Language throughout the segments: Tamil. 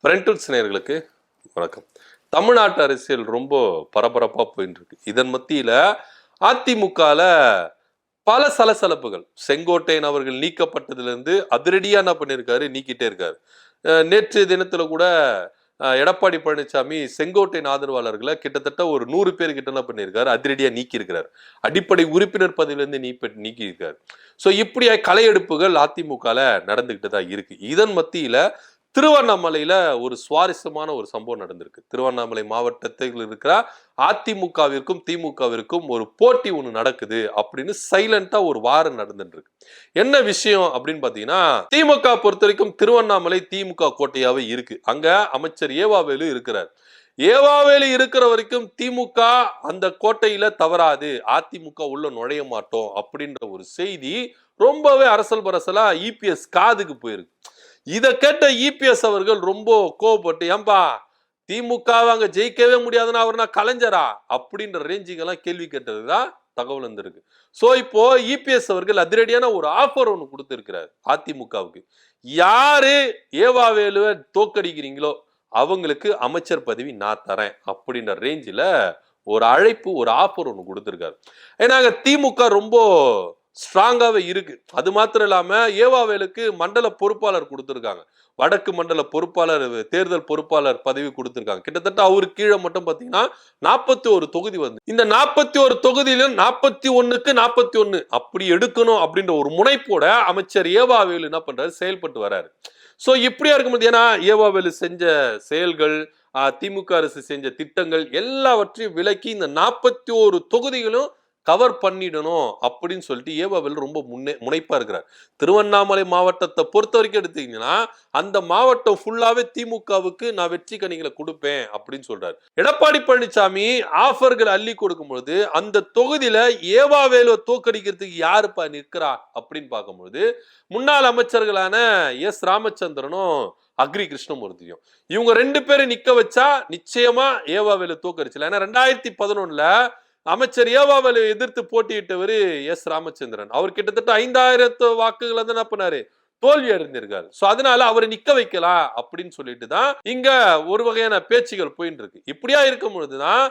பிரெண்டல்ஸ் நேயர்களுக்கு வணக்கம். தமிழ்நாட்டு அரசியல் ரொம்ப பரபரப்பா போயிட்டு இருக்கு. இதன் மத்தியில அதிமுகல பல சலசலப்புகள். செங்கோட்டையன் அவர்கள் நீக்கப்பட்டதிலிருந்து அதிரடியா என்ன பண்ணியிருக்காரு, நீக்கிட்டே இருக்காரு. நேற்று தினத்துல கூட எடப்பாடி பழனிசாமி செங்கோட்டையன் ஆதரவாளர்களை கிட்டத்தட்ட ஒரு 100 பேர் கிட்ட என்ன பண்ணியிருக்காரு, அதிரடியா நீக்கி இருக்கிறார். அடிப்படை உறுப்பினர் பதவியிலிருந்து நீக்கி இருக்காரு. ஸோ இப்படி கலையெடுப்புகள் அதிமுகல நடந்துகிட்டு தான் இருக்கு. இதன் மத்தியில திருவண்ணாமலையில ஒரு சுவாரஸ்யமான ஒரு சம்பவம் நடந்திருக்கு. திருவண்ணாமலை மாவட்டத்தில் இருக்கிற அதிமுகவிற்கும் திமுகவிற்கும் ஒரு போட்டி ஒண்ணு நடக்குது அப்படின்னு சைலண்டா ஒரு வாரம் நடந்துட்டு இருக்கு. என்ன விஷயம் அப்படின்னு பாத்தீங்கன்னா, திமுக பொறுத்த வரைக்கும் திருவண்ணாமலை திமுக கோட்டையாவே இருக்கு. அங்க அமைச்சர் ஏவாவேலு இருக்கிறார். ஏவாவேலு இருக்கிற வரைக்கும் திமுக அந்த கோட்டையில தவறாது, அதிமுக உள்ள நுழைய மாட்டோம் அப்படின்ற ஒரு செய்தி ரொம்பவே அரசல் பரசலா இபிஎஸ் காதுக்கு போயிருக்கு. இதை கேட்ட இபிஎஸ் அவர்கள் ரொம்ப கோவப்பட்டு, ஏன்பா திமுக அங்க ஜெயிக்கவே முடியாதுன்னா அவர்னா கலைஞரா அப்படின்ற ரேஞ்சுக்கெல்லாம் கேள்வி கேட்டதுதான் தகவல் வந்திருக்கு. சோ இப்போ இபிஎஸ் அவர்கள் அதிரடியான ஒரு ஆஃபர் ஒண்ணு கொடுத்திருக்கிறார் அதிமுகவுக்கு. யாரு ஏவாவேலுவை தோக்கடிக்கிறீங்களோ அவங்களுக்கு அமைச்சர் பதவி நான் தரேன் அப்படின்ற ரேஞ்சில ஒரு அழைப்பு, ஒரு ஆஃபர் ஒண்ணு கொடுத்திருக்காரு. ஏன்னா திமுக ரொம்ப ஸ்ட்ராங்காவே இருக்கு. அது மாத்திரம் இல்லாம ஏவாவேலுக்கு மண்டல பொறுப்பாளர் கொடுத்திருக்காங்க. வடக்கு மண்டல பொறுப்பாளர், தேர்தல் பொறுப்பாளர் பதவி கொடுத்திருக்காங்க. கிட்டத்தட்ட அவருக்கு கீழே மட்டும் பாத்தீங்கன்னா 41 தொகுதி வந்து, இந்த 41 தொகுதியிலும் 41க்கு 41 அப்படி எடுக்கணும் அப்படின்ற ஒரு முனைப்போட அமைச்சர் ஏவாவேலு என்ன பண்றாரு, செயல்பட்டு வராரு. சோ இப்படியா இருக்கும்போது, ஏன்னா ஏவாவேலு செஞ்ச செயல்கள், திமுக அரசு செஞ்ச திட்டங்கள் எல்லாவற்றையும் விலக்கி இந்த 41 தொகுதிகளும் கவர் பண்ணிடணும் அப்படின்னு சொல்லிட்டு ஏவாவேலு ரொம்ப முனைப்பா இருக்கிறார். திருவண்ணாமலை மாவட்டத்தை பொறுத்த வரைக்கும் எடுத்தீங்கன்னா அந்த மாவட்டம் ஃபுல்லாவே திமுகவுக்கு நான் வெற்றி கனிகளை கொடுப்பேன் அப்படின்னு சொல்றாரு. எடப்பாடி பழனிசாமி ஆஃபர்கள் அள்ளி கொடுக்கும் பொழுது அந்த தொகுதியில ஏவாவேலுவை தோக்கடிக்கிறதுக்கு யாருப்பா நிற்கிறா அப்படின்னு பார்க்கும்போது, முன்னாள் அமைச்சர்களான எஸ் ராமச்சந்திரனும் அக்ரி கிருஷ்ணமூர்த்தியும், இவங்க 2 பேரும் நிக்க வச்சா நிச்சயமா ஏவாவேலு தோக்கடிச்சல. ஏன்னா 2011 அமைச்சர் ஏவாவேலு எதிர்த்து போட்டியிட்டவர் எஸ் ராமச்சந்திரன். அவர் கிட்டத்தட்ட 5000 வாக்குகள் வந்து என்ன பண்ணாரு, தோல்வி அடைந்திருக்காரு. சோ அதனால அவரை நிக்க வைக்கலாம் அப்படின்னு சொல்லிட்டு தான் இங்க ஒரு வகையான பேச்சுகள் போயிட்டு இருக்கு. இப்படியா இருக்கும் பொழுதுதான்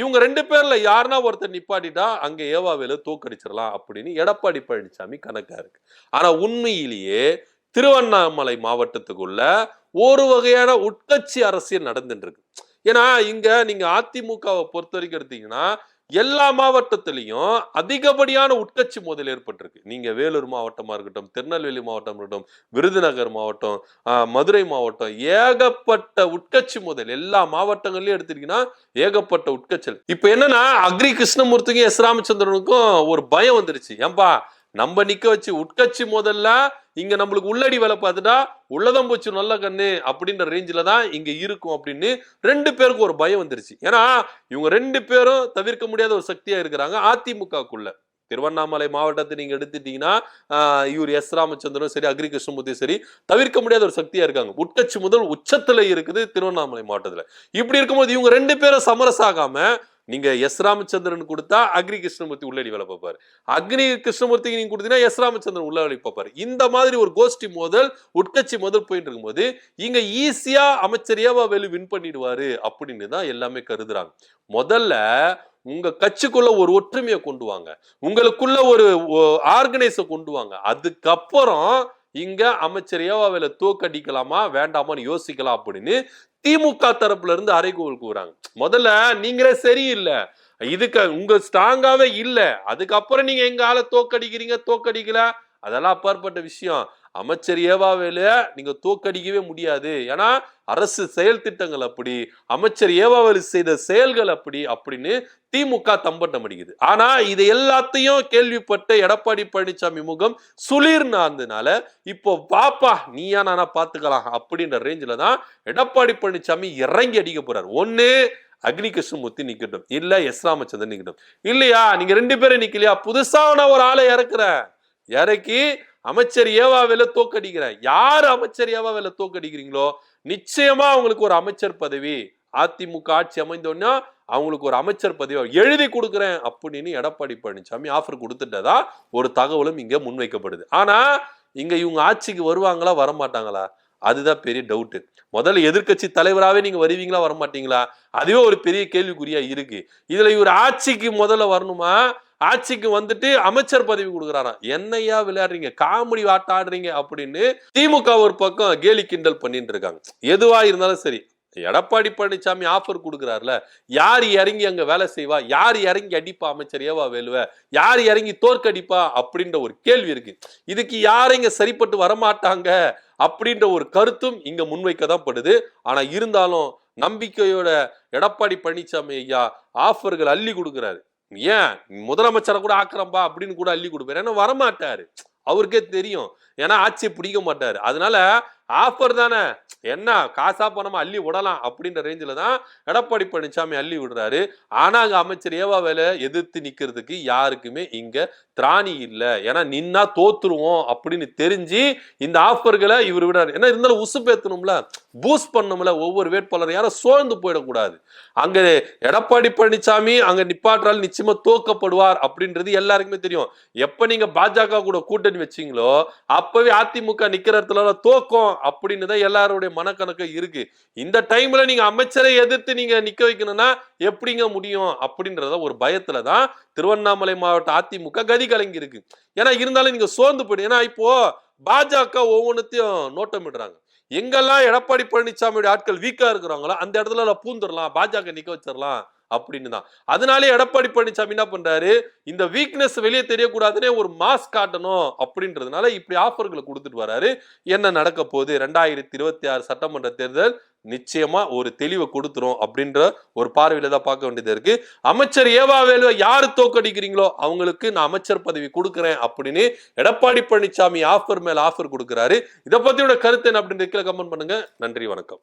இவங்க 2 பேர்ல யாருன்னா ஒருத்தர் நிப்பாட்டிட்டா அங்க ஏவாவேலு தோக்கடிச்சிடலாம் அப்படின்னு எடப்பாடி பழனிசாமி கணக்கா இருக்கு. ஆனா உண்மையிலேயே திருவண்ணாமலை மாவட்டத்துக்குள்ள ஒரு வகையான உட்கட்சி அரசியல் நடந்துட்டு இருக்கு. ஏன்னா இங்க நீங்க அதிமுகவை பொறுத்த வரைக்கும் எடுத்தீங்கன்னா எல்லா மாவட்டத்திலையும் அதிகப்படியான உட்கட்சி மோதல் ஏற்பட்டிருக்கு. நீங்க வேலூர் மாவட்டமா இருக்கட்டும், திருநெல்வேலி மாவட்டம் இருக்கட்டும், விருதுநகர் மாவட்டம், மதுரை மாவட்டம், ஏகப்பட்ட உட்கட்சி மோதல் எல்லா மாவட்டங்கள்லயும் எடுத்துட்டீங்கன்னா ஏகப்பட்ட உட்கட்சி. இப்ப என்னன்னா அக்ரி கிருஷ்ணமூர்த்திக்கும் எஸ் ராமச்சந்திரனுக்கும் ஒரு பயம் வந்துருச்சு. ஏன்பா நம்ம நிக்க வச்சு உட்கட்சி மோதல்ல இங்க நம்மளுக்கு உள்ளடி வேலை பார்த்துட்டா உள்ளதம் போச்சு நல்ல கண்ணு அப்படின்ற ரேஞ்சில தான் இங்க இருக்கும் அப்படின்னு 2 பேருக்கும் ஒரு பயம் வந்துருச்சு. ஏன்னா இவங்க 2 பேரும் தவிர்க்க முடியாத ஒரு சக்தியா இருக்கிறாங்க அதிமுகக்குள்ள. திருவண்ணாமலை மாவட்டத்தை நீங்க எடுத்துட்டீங்கன்னா இவர் எஸ் ராமச்சந்திரனும் சரி, அக்ரி கிருஷ்ணமூர்த்தி சரி, தவிர்க்க முடியாத ஒரு சக்தியா இருக்காங்க. உட்கட்சி முதல் உச்சத்துல இருக்குது திருவண்ணாமலை மாவட்டத்துல. இப்படி இருக்கும்போது இவங்க 2 பேரும் சமரசாகாம நீங்க எஸ் ராமச்சந்திரன் கொடுத்தா அக்ரி கிருஷ்ணமூர்த்தி உள்ளடி வேலை பார்ப்பாரு, அக்னி கிருஷ்ணமூர்த்திக்கு நீங்க கொடுத்தீங்கன்னா எஸ் ராமச்சந்திரன் உள்ளடி பார்ப்பாரு. இந்த மாதிரி ஒரு கோஷ்டி மோதல், உட்கட்சி மோதல் போயிட்டு இருக்கும்போது இங்க ஈஸியா அமைச்சர் ஏவாவேலு வின் பண்ணிடுவாரு அப்படின்னு தான் எல்லாமே கருதுறாங்க. முதல்ல உங்க கட்சிக்குள்ள ஒரு ஒற்றுமையை கொண்டு வாங்க, உங்களுக்குள்ள ஒரு ஆர்கனைஸ கொண்டு வாங்க. அதுக்கப்புறம் இங்க அமைச்சர் ஏவாவேலு தோக்கடிக்கலாமா வேண்டாமான்னு யோசிக்கலாம் அப்படின்னு திமுக தரப்புல இருந்து அறைகூவல் கூறாங்க. முதல்ல நீங்களே சரியில்லை, இதுக்கு உங்க ஸ்ட்ராங்காவே இல்ல, அதுக்கப்புறம் நீங்க எங்க ஆளை தோக்கடிக்கல, அதெல்லாம் அப்பாற்பட்ட விஷயம். அமைச்சர் ஏவாவேலு நீங்க தோக்கடிக்கவே முடியாது. ஏன்னா அரசு செயல் திட்டங்கள் அப்படி, அமைச்சர் ஏவாவேலு செய்த செயல்கள் அப்படி அப்படின்னு திமுக தம்பட்டம் அடிக்குது. ஆனா இது எல்லாத்தையும் கேள்விப்பட்ட எடப்பாடி பழனிசாமி முகம் சுளிர்னாந்தனால இப்போ பாப்பா நீயா நானா பாத்துக்கலாம் அப்படின்ற ரேஞ்சில தான் எடப்பாடி பழனிசாமி இறங்கி அடிக்க போறாரு. ஒண்ணு அக்னி கிருஷ்ணமூர்த்தி நிக்கட்டும், இல்ல எஸ் ராமச்சந்திரன் நிக்கட்டும். இல்லையா நீங்க 2 பேரும் நிக்கலையா, புதுசா நான் ஒரு ஆளை இறக்கி அமைச்சர் ஏவாவேலு தோக்கடிக்கிறேன். யாரு அமைச்சர் ஏவாவேலு தோக்கடிக்கிறீங்களோ நிச்சயமா அவங்களுக்கு ஒரு அமைச்சர் பதவி, அதிமுக ஆட்சி அமைந்தோன்னா அவங்களுக்கு ஒரு அமைச்சர் பதவி எழுதி கொடுக்குறேன் அப்படின்னு எடப்பாடி பழனிசாமி ஆஃபர் கொடுத்துட்டதா ஒரு தகவலும் இங்க முன்வைக்கப்படுது. ஆனா இங்க இவங்க ஆட்சிக்கு வருவாங்களா வரமாட்டாங்களா அதுதான் பெரிய டவுட். முதல்ல எதிர்க்கட்சி தலைவராகவே நீங்க வருவீங்களா வரமாட்டீங்களா, அதுவே ஒரு பெரிய கேள்விக்குறியா இருக்கு. இதுல இவர் ஆட்சிக்கு முதல்ல வரணுமா, ஆட்சிக்கு வந்துட்டு அமைச்சர் பதவி கொடுக்குறாராம். என்னையா விளையாடுறீங்க, காமெடி ஆட்டம் ஆடுறீங்க அப்படின்னு திமுக ஒரு பக்கம் கேலி கிண்டல் பண்ணிட்டு இருக்காங்க. எதுவா இருந்தாலும் சரி, எடப்பாடி பழனிசாமி ஆஃபர் கொடுக்குறாருல, யார் இறங்கி அங்க வேலை செய்வா, யார் இறங்கி அடிப்பா அமைச்சர் ஏவா வேலுவ, யார் இறங்கி தோற்கடிப்பா அப்படின்ற ஒரு கேள்வி இருக்கு. இதுக்கு யாரும் இங்க சரிப்பட்டு வரமாட்டாங்க அப்படின்ற ஒரு கருத்தும் இங்க முன்வைக்கதான் படுது. ஆனா இருந்தாலும் நம்பிக்கையோட எடப்பாடி பழனிசாமி ஐயா ஆஃபர்கள் அள்ளி கொடுக்குறாரு. ஏன் முதலமைச்சரை கூட ஆக்குறம்பா அப்படின்னு கூட அள்ளி கொடுப்பாரு. ஏன்னா வரமாட்டாரு, அவருக்கே தெரியும். ஏன்னா ஆட்சியை பிடிக்க மாட்டாரு. அதனால ஆஃபர் தானே, என்ன காசா பணமா அள்ளி விடலாம் அப்படின்ற ரேஞ்சில தான் எடப்பாடி பழனிசாமி அள்ளி விடுறாரு. ஆனா அங்க அமைச்சர் ஏவா வேலை எதிர்த்து நிக்கிறதுக்கு யாருக்குமே இங்க திராணி இல்ல. ஏன்னா நின்னா தோத்துருவோம் அப்படின்னு தெரிஞ்சு இந்த ஆஃபர்களை இவர் விடாரு. ஏன்னா இருந்தாலும் உசுப்பேத்தணும்ல, பூஸ்ட் பண்ணணும்ல, ஒவ்வொரு வேட்பாளர் யாரும் சோர்ந்து போயிடக்கூடாது. அங்க எடப்பாடி பழனிசாமி அங்க நிப்பாற்றால் நிச்சயமா தோக்கப்படுவார் அப்படின்றது எல்லாருக்குமே தெரியும். எப்ப நீங்க பாஜக கூட கூட்டணி வச்சீங்களோ அப்பவே அதிமுக நிக்கிற இடத்துல தோக்கம் அப்படின்னு தான் எல்லாருடைய மனக்கணக்கு இருக்கு. இந்த டைம்ல நீங்க அமைச்சரை எதிர்த்து நீங்க நிக்க வைக்கணும்னா எப்படிங்க முடியும் அப்படின்றத ஒரு பயத்துலதான் திருவண்ணாமலை மாவட்ட அதிமுக கதி கலங்கி இருக்கு. ஏன்னா இருந்தாலும் நீங்க சோர்ந்து போயிடு. ஏன்னா இப்போ பாஜக ஒவ்வொன்றுத்தையும் நோட்டமிடுறாங்க. எங்கெல்லாம் எடப்பாடி பழனிசாமியோட ஆட்கள் வீக்கா இருக்கிறாங்களோ அந்த இடத்துல பூந்துடலாம், பாஜக நிக்க வச்சிடலாம் அப்படின்னு தான். அதனாலே எடப்பாடி பழனிசாமி என்ன பண்றாரு, இந்த வீக்னஸ் வெளியே தெரியக்கூடாதுன்னே ஒரு மாஸ் காட்டணும் அப்படின்றதுனால இப்படி ஆஃபர்களை கொடுத்துட்டு வராரு. என்ன நடக்க போகுது, 2026 சட்டமன்ற தேர்தல் நிச்சயமா ஒரு தெளிவை கொடுத்துரும் அப்படின்ற ஒரு பார்வையில தான் பார்க்க வேண்டியது இருக்கு. அமைச்சர் ஏவா வேலுவை யாரு தோக்கடிக்கிறீங்களோ அவங்களுக்கு நான் அமைச்சர் பதவி கொடுக்குறேன் அப்படின்னு எடப்பாடி பழனிசாமி ஆஃபர் மேல ஆஃபர் கொடுக்கிறாரு. இதை பத்தியோட கருத்து என்ன அப்படின்னு கமெண்ட் பண்ணுங்க. நன்றி, வணக்கம்.